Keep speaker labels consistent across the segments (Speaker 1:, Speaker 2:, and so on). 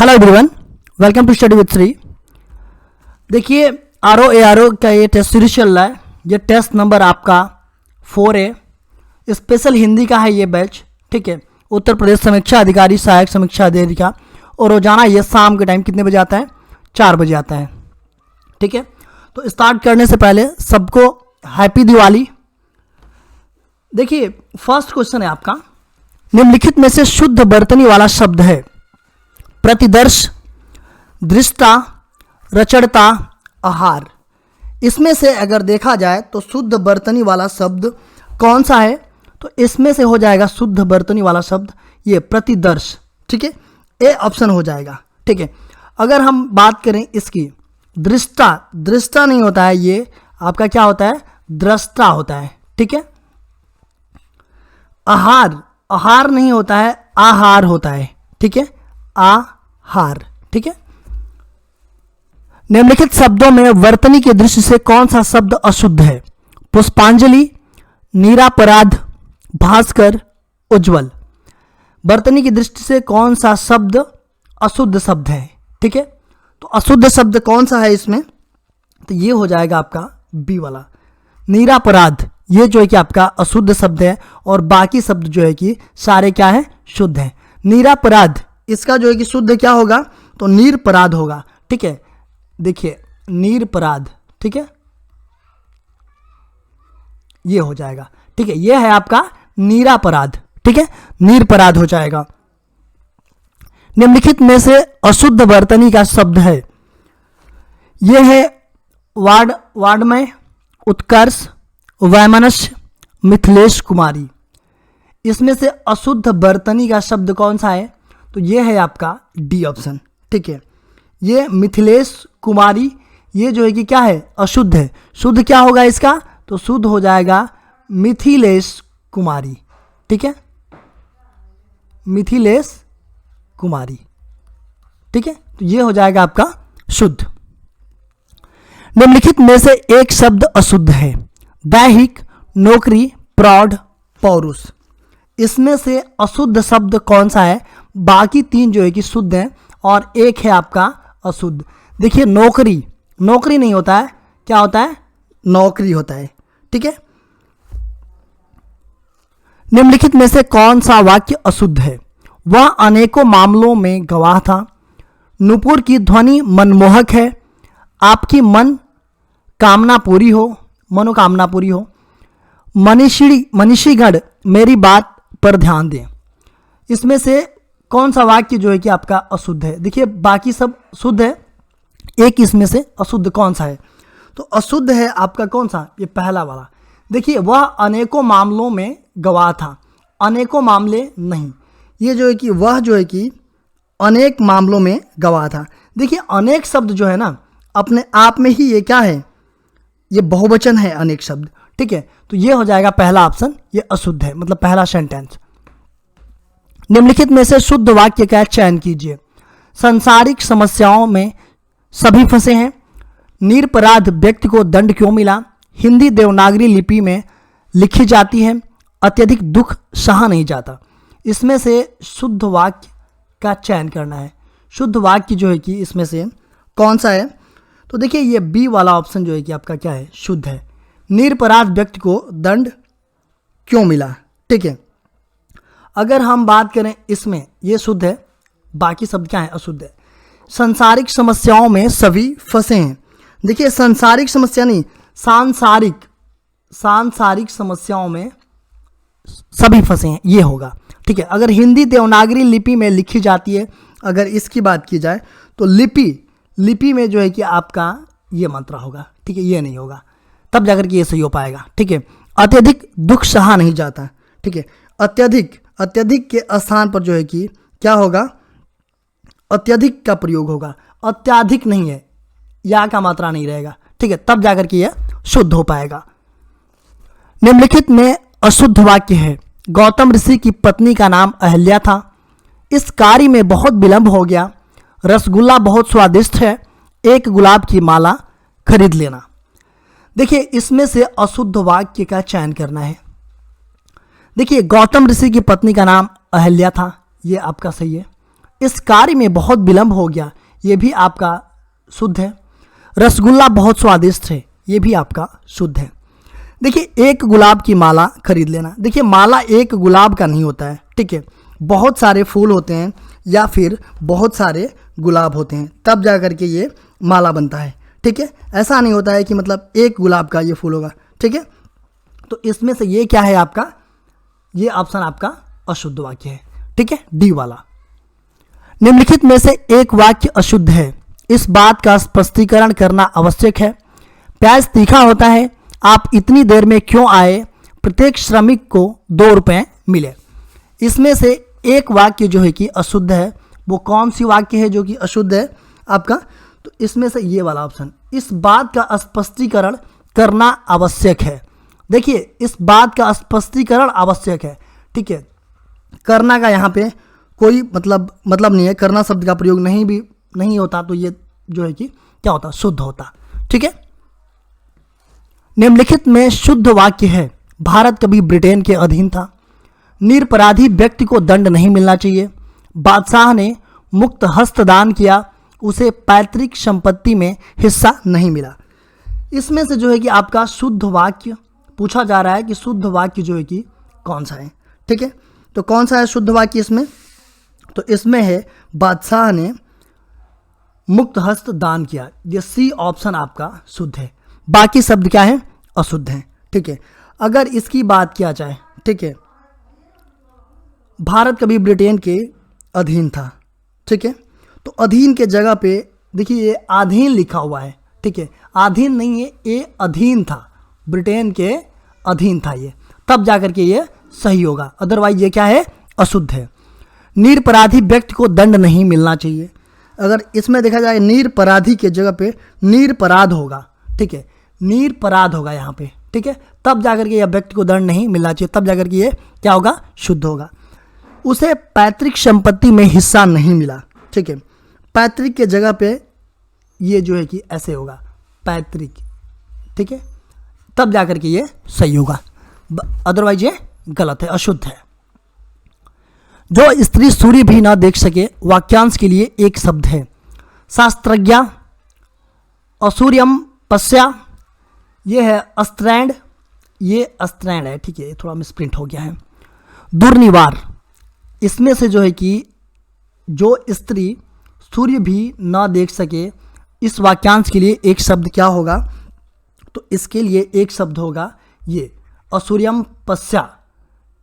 Speaker 1: Hello everyone, welcome to study with Shri. देखिए आर का ये टेस्ट सीरीज चल रहा है। ये टेस्ट नंबर आपका 4 है। स्पेशल हिंदी का है ये बैच, ठीक है। उत्तर प्रदेश समीक्षा अधिकारी, सहायक समीक्षा अधिकारी, और रोजाना ये शाम के टाइम कितने बजे आता है? 4 बजे आता है, ठीक है। तो स्टार्ट करने से पहले सबको हैप्पी दिवाली। देखिए फर्स्ट क्वेश्चन है आपका, निम्नलिखित में से शुद्ध बर्तनी वाला शब्द है? प्रतिदर्श, दृष्टा, रचड़ता, आहार। इसमें से अगर देखा जाए तो शुद्ध बर्तनी वाला शब्द कौन सा है? तो इसमें से हो जाएगा शुद्ध बर्तनी वाला शब्द ये प्रतिदर्श, ठीक है। ए ऑप्शन हो जाएगा, ठीक है। अगर हम बात करें इसकी दृष्टा, दृष्टा नहीं होता है, ये आपका क्या होता है? दृष्टा होता है, ठीक है। आहार, आहार नहीं होता है, आहार होता है, ठीक है। आहार, ठीक है। निम्नलिखित शब्दों में वर्तनी की दृष्टि से कौन सा शब्द अशुद्ध है? पुष्पांजलि, निरापराध, भास्कर, उज्जवल। वर्तनी की दृष्टि से कौन सा शब्द अशुद्ध शब्द है? ठीक है, तो अशुद्ध शब्द कौन सा है इसमें? तो ये हो जाएगा आपका बी वाला, निरापराध। ये जो है कि आपका अशुद्ध शब्द है और बाकी शब्द जो है कि सारे क्या है? शुद्ध है। निरापराध इसका जो है कि शुद्ध क्या होगा? तो निरपराध होगा, ठीक है। देखिए निरपराध, ठीक है, ये हो जाएगा, ठीक है। ये है आपका निरापराध, ठीक है, निरपराध हो जाएगा। निम्नलिखित में से अशुद्ध वर्तनी का शब्द है? यह है वाड्मय, उत्कर्ष, वैमनस्य, मिथिलेश कुमारी। इसमें से अशुद्ध वर्तनी का शब्द कौन सा है? तो ये है आपका डी ऑप्शन, ठीक है। ये मिथिलेश कुमारी, ये जो है कि क्या है? अशुद्ध है। शुद्ध क्या होगा इसका? तो शुद्ध हो जाएगा मिथिलेश कुमारी, ठीक है, मिथिलेश कुमारी, ठीक है। तो ये हो जाएगा आपका शुद्ध। निम्नलिखित में से एक शब्द अशुद्ध है? दैहिक, नौकरी, प्रौढ़, पौरुष। इसमें से अशुद्ध शब्द कौन सा है? बाकी 3 जो है कि शुद्ध है और एक है आपका अशुद्ध। देखिए नौकरी, नौकरी नहीं होता है, क्या होता है? नौकरी होता है, ठीक है। निम्नलिखित में से कौन सा वाक्य अशुद्ध है? वह अनेकों मामलों में गवाह था। नुपुर की ध्वनि मनमोहक है। आपकी मनोकामना पूरी हो। मनीषीगण मेरी बात पर ध्यान दें। इसमें से कौन सा वाक्य जो है कि आपका अशुद्ध है? देखिए बाकी सब शुद्ध है, एक इसमें से अशुद्ध कौन सा है? तो अशुद्ध है आपका कौन सा? ये पहला वाला। देखिए वह अनेकों मामलों में गवाह था, अनेकों मामले नहीं। ये जो है कि वह जो है कि अनेक मामलों में गवाह था। देखिए अनेक शब्द जो है ना अपने आप में ही ये क्या है? ये बहुवचन है अनेक शब्द, ठीक है। तो ये हो जाएगा पहला ऑप्शन, ये अशुद्ध है, मतलब पहला सेंटेंस। निम्नलिखित में से शुद्ध वाक्य का चयन कीजिए। सांसारिक समस्याओं में सभी फंसे हैं। निरपराध व्यक्ति को दंड क्यों मिला? हिंदी देवनागरी लिपि में लिखी जाती है। अत्यधिक दुख सहा नहीं जाता। इसमें से शुद्ध वाक्य का चयन करना है। शुद्ध वाक्य जो है कि इसमें से कौन सा है? तो देखिए ये बी वाला ऑप्शन जो है कि आपका क्या है? शुद्ध है। निरपराध व्यक्ति को दंड क्यों मिला, ठीक है। अगर हम बात करें इसमें ये शुद्ध है, बाकी शब्द क्या है? अशुद्ध है। सांसारिक समस्याओं में सभी फंसे हैं। देखिए सांसारिक समस्या नहीं, सांसारिक समस्याओं में सभी फंसे हैं, ये होगा, ठीक है। अगर हिंदी देवनागरी लिपि में लिखी जाती है, अगर इसकी बात की जाए तो लिपि में जो है कि आपका ये मात्रा होगा, ठीक है, ये नहीं होगा, तब जाकर के ये सही हो पाएगा, ठीक है। अत्यधिक दुख सहा नहीं जाता, ठीक है। अत्यधिक के स्थान पर जो है कि क्या होगा? अत्यधिक का प्रयोग होगा, अत्याधिक नहीं है, या का मात्रा नहीं रहेगा, ठीक है, तब जाकर के यह शुद्ध हो पाएगा। निम्नलिखित में अशुद्ध वाक्य है? गौतम ऋषि की पत्नी का नाम अहल्या था। इस कार्य में बहुत विलंब हो गया। रसगुल्ला बहुत स्वादिष्ट है। एक गुलाब की माला खरीद लेना। देखिए इसमें से अशुद्ध वाक्य का चयन करना है। देखिए गौतम ऋषि की पत्नी का नाम अहल्या था, ये आपका सही है। इस कार्य में बहुत विलंब हो गया, ये भी आपका शुद्ध है। रसगुल्ला बहुत स्वादिष्ट है, ये भी आपका शुद्ध है। देखिए एक गुलाब की माला खरीद लेना, देखिए माला एक गुलाब का नहीं होता है, ठीक है, बहुत सारे फूल होते हैं या फिर बहुत सारे गुलाब होते हैं, तब जा कर के ये माला बनता है, ठीक है। ऐसा नहीं होता है कि मतलब एक गुलाब का ये फूल होगा, ठीक है। तो इसमें से ये क्या है आपका, ये ऑप्शन आपका अशुद्ध वाक्य है, ठीक है, डी वाला। निम्नलिखित में से एक वाक्य अशुद्ध है, इस बात का स्पष्टीकरण करना आवश्यक है। प्याज तीखा होता है, आप इतनी देर में क्यों आए, प्रत्येक श्रमिक को 2 रुपये मिले। इसमें से एक वाक्य जो है कि अशुद्ध है, वो कौन सी वाक्य है जो कि अशुद्ध है आपका, तो इसमें से ये वाला ऑप्शन, इस बात का स्पष्टीकरण करना आवश्यक है। देखिए इस बात का स्पष्टीकरण आवश्यक है, ठीक है, करना का यहाँ पे कोई मतलब नहीं है, करना शब्द का प्रयोग नहीं होता, तो ये जो है कि क्या होता, शुद्ध होता, ठीक है। निम्नलिखित में शुद्ध वाक्य है, भारत कभी ब्रिटेन के अधीन था, निरपराधी व्यक्ति को दंड नहीं मिलना चाहिए, बादशाह ने मुक्त हस्त दान किया, उसे पैतृक संपत्ति में हिस्सा नहीं मिला। इसमें से जो है कि आपका शुद्ध वाक्य पूछा जा रहा है कि शुद्ध वाक्य जो है कि कौन सा है, ठीक है। तो कौन सा है शुद्ध वाक्य इसमें, तो इसमें है बादशाह ने मुक्त हस्त दान किया, ये सी ऑप्शन आपका शुद्ध है। बाकी शब्द क्या है, अशुद्ध है, ठीक है। अगर इसकी बात किया जाए, ठीक है, भारत कभी ब्रिटेन के अधीन था, ठीक है, तो अधीन के जगह पे देखिए ये अधीन लिखा हुआ है, ठीक है, अधीन नहीं है, ये अधीन था, ब्रिटेन के अधीन था ये, तब जाकर के ये सही होगा, अदरवाइज ये क्या है, अशुद्ध है। निरपराधी व्यक्ति को दंड नहीं मिलना चाहिए, अगर इसमें देखा जाए निरपराधी के जगह पे निरपराध होगा, ठीक है, निरपराध होगा यहाँ पे, ठीक है, तब जाकर के यह व्यक्ति को दंड नहीं मिलना चाहिए, तब जाकर के ये क्या होगा, शुद्ध होगा। उसे पैतृक संपत्ति में हिस्सा नहीं मिला, ठीक है, पैतृक के जगह पे ये जो है कि ऐसे होगा, पैतृक, ठीक है, तब जाकर के ये सही होगा, अदरवाइज ये गलत है, अशुद्ध है। जो स्त्री सूर्य भी ना देख सके, वाक्यांश के लिए एक शब्द है, शास्त्रज्ञा, असूर्यम पश्या, ये है अस्त्रैंड, ये अस्त्रैंड है, ठीक है, ये थोड़ा मिसप्रिंट हो गया है। दुर्निवार, इसमें से जो है कि जो स्त्री सूर्य भी ना देख सके, इस वाक्यांश के लिए एक शब्द क्या होगा, तो इसके लिए एक शब्द होगा ये असूर्यम पश्या,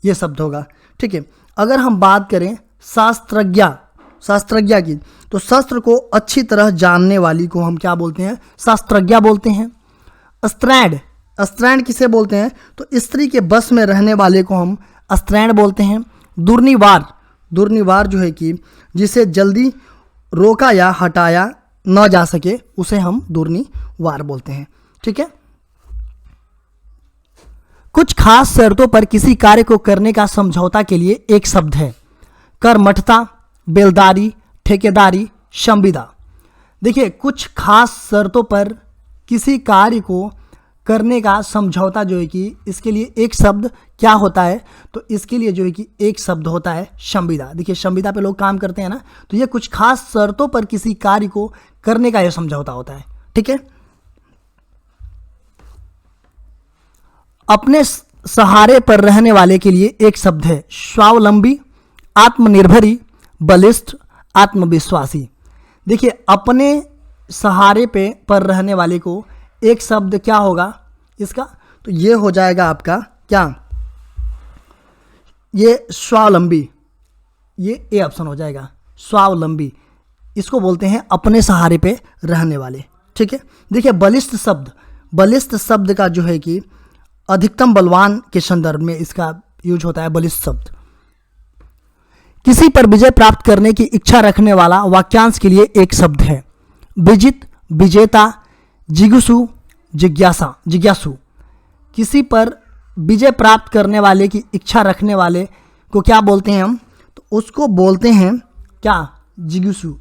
Speaker 1: ये शब्द होगा, ठीक है। अगर हम बात करें शास्त्रज्ञा की, तो शस्त्र को अच्छी तरह जानने वाली को हम क्या बोलते हैं, शास्त्रज्ञा बोलते हैं। अस्त्रैंड किसे बोलते हैं, तो स्त्री के बस में रहने वाले को हम अस्त्रैंड बोलते हैं। दुर्निवार जो है कि जिसे जल्दी रोका या हटाया न जा सके, उसे हम दुर्निवार बोलते हैं, ठीक है। कुछ खास शर्तों पर किसी कार्य को करने का समझौता के लिए एक शब्द है, कर्मठता, बेलदारी, ठेकेदारी, संविदा। देखिए कुछ खास शर्तों पर किसी कार्य को करने का समझौता जो है कि इसके लिए एक शब्द क्या होता है, तो इसके लिए जो है कि एक शब्द होता है संविदा। देखिए संविदा पे लोग काम करते हैं ना, तो ये कुछ खास शर्तों पर किसी कार्य को करने का यह समझौता होता है, ठीक है। अपने सहारे पर रहने वाले के लिए एक शब्द है, स्वावलंबी, आत्मनिर्भरी, बलिष्ठ, आत्मविश्वासी। देखिए अपने सहारे पर रहने वाले को एक शब्द क्या होगा इसका, तो ये हो जाएगा आपका क्या, ये स्वावलंबी, ये ए ऑप्शन हो जाएगा, स्वावलंबी, इसको बोलते हैं अपने सहारे पे रहने वाले, ठीक है। देखिए बलिष्ठ शब्द का जो है कि अधिकतम बलवान के संदर्भ में इसका यूज होता है, बलिष्ठ शब्द। किसी पर विजय प्राप्त करने की इच्छा रखने वाला, वाक्यांश के लिए एक शब्द है, विजित, विजेता, जिज्ञासु, जिज्ञासु। किसी पर विजय प्राप्त करने वाले की इच्छा रखने वाले को क्या बोलते हैं हम, तो उसको बोलते हैं क्या, जिज्ञासु,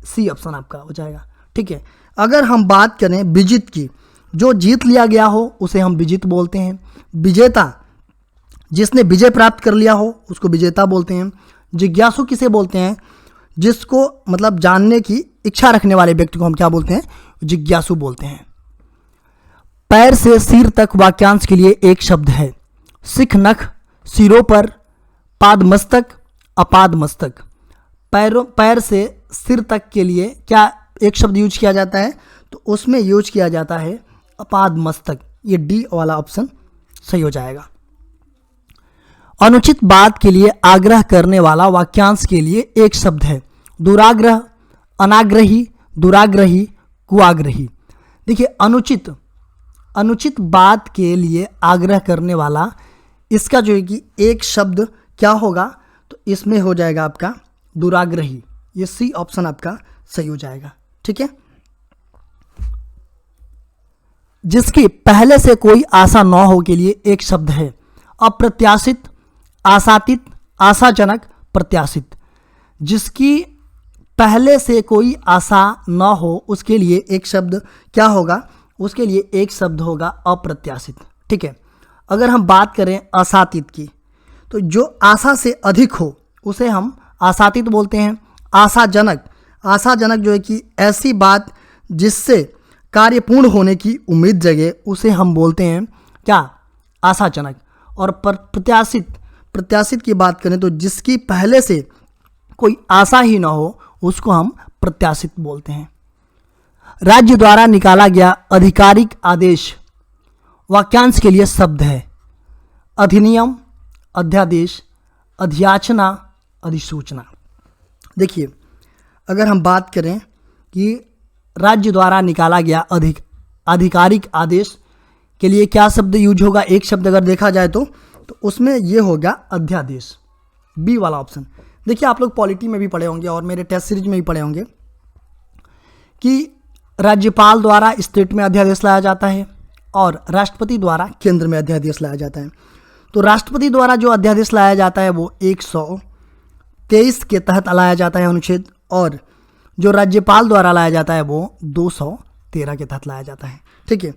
Speaker 1: सी ऑप्शन आपका हो जाएगा, ठीक है। अगर हम बात करें विजित की, जो जीत लिया गया हो उसे हम विजित बोलते हैं। विजेता, जिसने विजय प्राप्त कर लिया हो उसको विजेता बोलते हैं। जिज्ञासु किसे बोलते हैं, जिसको मतलब जानने की इच्छा रखने वाले व्यक्ति को हम क्या बोलते हैं? जिज्ञासु बोलते हैं। पैर से सिर तक वाक्यांश के लिए एक शब्द है। सिख नख, सिरों पर, पाद मस्तक, अपाद मस्तक। पैर से सिर तक के लिए क्या एक शब्द यूज किया जाता है? तो उसमें यूज किया जाता है अपाद मस्तक। ये डी वाला ऑप्शन सही हो जाएगा। अनुचित बात के लिए आग्रह करने वाला वाक्यांश के लिए एक शब्द है। दुराग्रह, अनाग्रही, दुराग्रही, कुआग्रही। देखिए अनुचित बात के लिए आग्रह करने वाला, इसका जो है कि एक शब्द क्या होगा? तो इसमें हो जाएगा आपका दुराग्रही। ये सी ऑप्शन आपका सही हो जाएगा। ठीक है। जिसकी पहले से कोई आशा न हो के लिए एक शब्द है। अप्रत्याशित, आशातीत, आशाजनक, प्रत्याशित। जिसकी पहले से कोई आशा न हो उसके लिए एक शब्द क्या होगा? उसके लिए एक शब्द होगा अप्रत्याशित। ठीक है। अगर हम बात करें आशातीत की, तो जो आशा से अधिक हो उसे हम आशातीत बोलते हैं। आशाजनक जो है कि ऐसी बात जिससे कार्य पूर्ण होने की उम्मीद जगे उसे हम बोलते हैं क्या? आशाजनक। और प्रत्याशित की बात करें तो जिसकी पहले से कोई आशा ही ना हो उसको हम प्रत्याशित बोलते हैं। राज्य द्वारा निकाला गया आधिकारिक आदेश वाक्यांश के लिए शब्द है। अधिनियम, अध्यादेश, अधियाचना, अधिसूचना। देखिए, अगर हम बात करें कि राज्य द्वारा निकाला गया आधिकारिक आदेश के लिए क्या शब्द यूज होगा? एक शब्द अगर देखा जाए तो उसमें ये होगा अध्यादेश। बी वाला ऑप्शन। देखिए, आप लोग पॉलिटी में भी पढ़े होंगे और मेरे टेस्ट सीरीज में भी पढ़े होंगे कि राज्यपाल द्वारा स्टेट में अध्यादेश लाया जाता है और राष्ट्रपति द्वारा केंद्र में अध्यादेश लाया जाता है। तो राष्ट्रपति द्वारा जो अध्यादेश लाया जाता है वो 123 के तहत लाया जाता है अनुच्छेद, और जो राज्यपाल द्वारा लाया जाता है वो 213 के तहत लाया जाता है। ठीक है।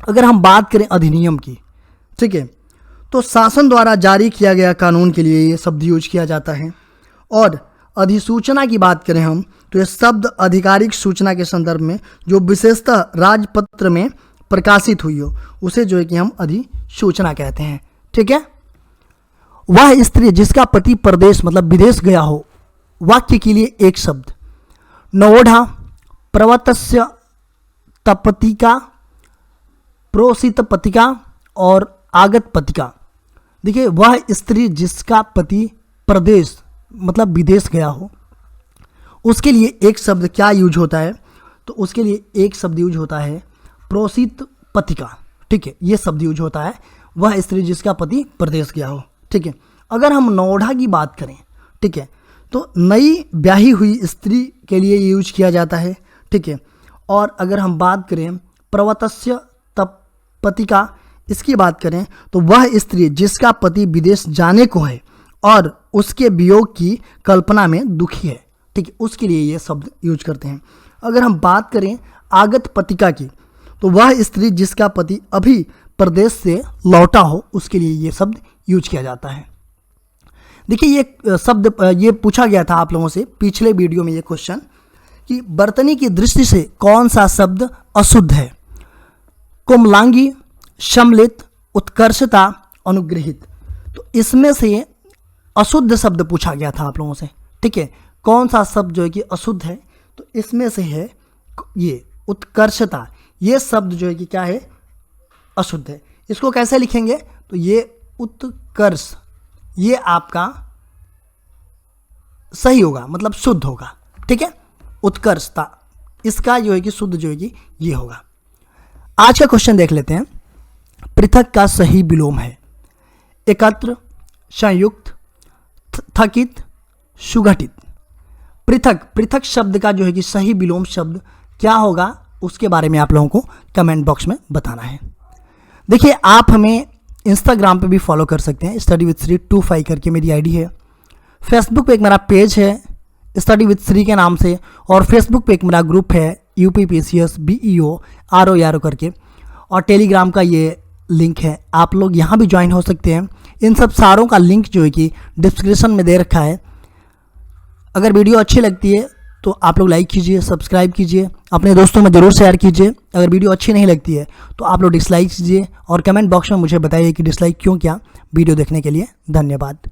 Speaker 1: अगर हम बात करें अधिनियम की, ठीक है, तो शासन द्वारा जारी किया गया कानून के लिए ये शब्द यूज किया जाता है। और अधिसूचना की बात करें हम तो यह शब्द आधिकारिक सूचना के संदर्भ में जो विशेषतः राजपत्र में प्रकाशित हुई हो उसे जो है कि हम अधिसूचना कहते हैं। ठीक है। वह स्त्री जिसका पति परदेश मतलब विदेश गया हो, वाक्य के लिए एक शब्द। नवोढ़ा, प्रवतस्य तपतिका, प्रोसित पतिका और आगत पतिका। देखिए, वह स्त्री जिसका पति प्रदेश मतलब विदेश गया हो उसके लिए एक शब्द क्या यूज होता है? तो उसके लिए एक शब्द यूज होता है प्रोसित पतिका। ठीक है, ये शब्द यूज होता है वह स्त्री जिसका पति प्रदेश गया हो। ठीक है। अगर हम नवोढ़ा की बात करें, ठीक है, तो नई ब्याही हुई स्त्री के लिए यूज किया जाता है। ठीक है। और अगर हम बात करें प्रवतस्य तपतिका, इसकी बात करें तो वह स्त्री जिसका पति विदेश जाने को है और उसके वियोग की कल्पना में दुखी है, ठीक है, उसके लिए ये शब्द यूज करते हैं। अगर हम बात करें आगत पतिका की, तो वह स्त्री जिसका पति अभी प्रदेश से लौटा हो उसके लिए ये शब्द यूज किया जाता है। देखिए, ये शब्द ये पूछा गया था आप लोगों से पिछले वीडियो में ये क्वेश्चन कि वर्तनी की दृष्टि से कौन सा शब्द अशुद्ध है? कोमलांगी, सम्मिलित, उत्कर्षता, अनुग्रहित। तो इसमें से अशुद्ध शब्द पूछा गया था आप लोगों से। ठीक है, कौन सा शब्द जो है कि अशुद्ध है? तो इसमें से है ये उत्कर्षता। ये शब्द जो है कि क्या है? अशुद्ध है। इसको कैसे लिखेंगे? तो ये उत्कर्ष, ये आपका सही होगा, मतलब शुद्ध होगा। ठीक है, उत्कर्षता, इसका जो है कि शुद्ध जो है कि ये होगा। आज का क्वेश्चन देख लेते हैं। पृथक का सही विलोम है एकत्र, संयुक्त, थकित, सुगठित। पृथक शब्द का जो है कि सही विलोम शब्द क्या होगा उसके बारे में आप लोगों को कमेंट बॉक्स में बताना है। देखिए, आप हमें इंस्टाग्राम पे भी फॉलो कर सकते हैं, स्टडी विद श्री 25 करके मेरी आईडी है। फेसबुक पे एक मेरा पेज है स्टडी विद श्री के नाम से, और फेसबुक पे एक मेरा ग्रुप है UPPCS BEO RO करके, और टेलीग्राम का ये लिंक है, आप लोग यहाँ भी ज्वाइन हो सकते हैं। इन सब सारों का लिंक जो है कि डिस्क्रिप्शन में दे रखा है। अगर वीडियो अच्छी लगती है तो आप लोग लाइक कीजिए, सब्सक्राइब कीजिए, अपने दोस्तों में ज़रूर शेयर कीजिए। अगर वीडियो अच्छी नहीं लगती है तो आप लोग डिसलाइक कीजिए और कमेंट बॉक्स में मुझे बताइए कि डिसलाइक क्यों किया। वीडियो देखने के लिए धन्यवाद।